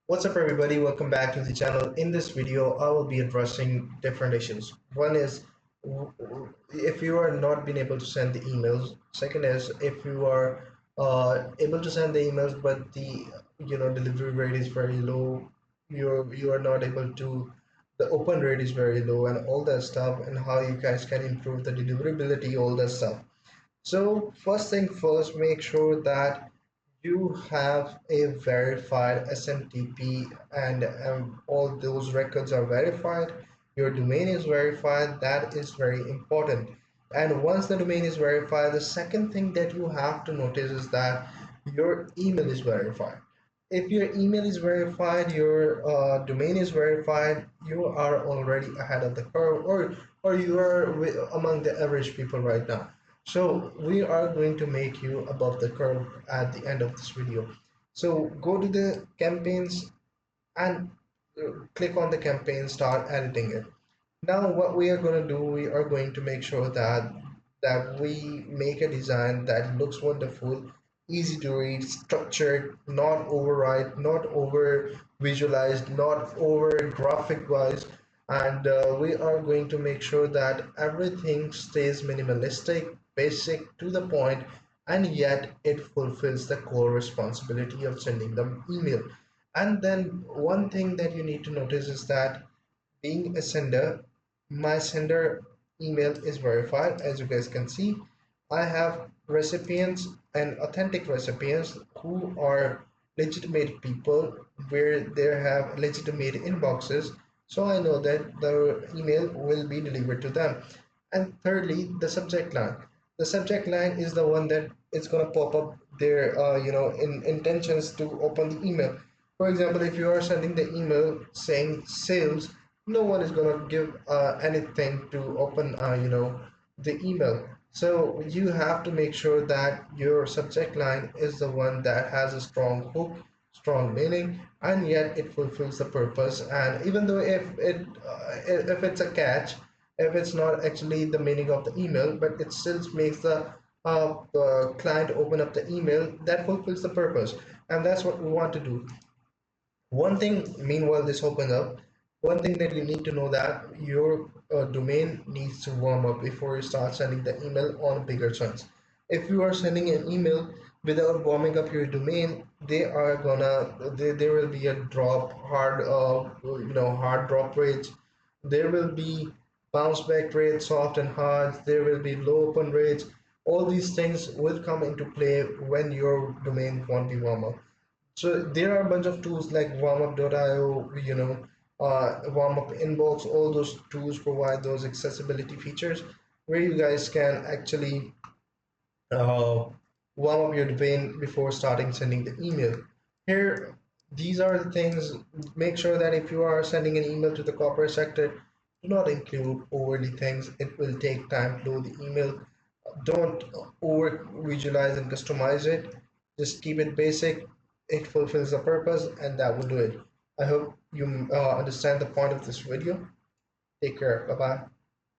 What's up everybody, welcome back to the channel. In this video I will be addressing different issues. One is if you are not being able to send the emails. Second is if you are able to send the emails but the delivery rate is very low. You are not able to, the open rate is very low and all that stuff, and how you guys can improve the deliverability, all that stuff. So first thing first, make sure that you have a verified SMTP, and all those records are verified. Your domain is verified. That is very important. And once the domain is verified, the second thing that you have to notice is that your email is verified. If your email is verified, your domain is verified, you are already ahead of the curve, or you are among the average people right now. So we are going to make you above the curve at the end of this video. So go to the campaigns and click on the campaign, start editing it. Now what we are going to do, we are going to make sure that we make a design that looks wonderful, easy to read, structured, not overwrite, not over visualized, not over graphic wise. And we are going to make sure that everything stays minimalistic, basic, to the point, and yet it fulfills the core responsibility of sending them email. And then one thing that you need to notice is that being a sender, my sender email is verified. As you guys can see, I have recipients and authentic recipients who are legitimate people, where they have legitimate inboxes, so I know that the email will be delivered to them. And thirdly, the subject line. The subject line is the one that is going to pop up their intentions to open the email. For example, if you are sending the email saying sales, no one is going to give anything to open the email. So you have to make sure that your subject line is the one that has a strong hook, strong meaning, and yet it fulfills the purpose. And even though if it's a catch, if it's not actually the meaning of the email, but it still makes the client open up the email, that fulfills the purpose. And that's what we want to do. One thing, meanwhile this opens up, one thing that you need to know, that your domain needs to warm up before you start sending the email on bigger chunks. If you are sending an email without warming up your domain, there will be a drop, hard drop rates. There will be bounce back rates, soft and hard. There will be low open rates. All these things will come into play when your domain won't be warm up. So there are a bunch of tools like warmup.io, warmup inbox. All those tools provide those accessibility features where you guys can actually uh, warm up your domain before starting sending the email. Here, these are the things. Make sure that if you are sending an email to the corporate sector, do not include overly things. It will take time to load the email. Don't over visualize and customize it. Just keep it basic. It fulfills the purpose, and that will do it. I hope you understand the point of this video. Take care. Bye bye.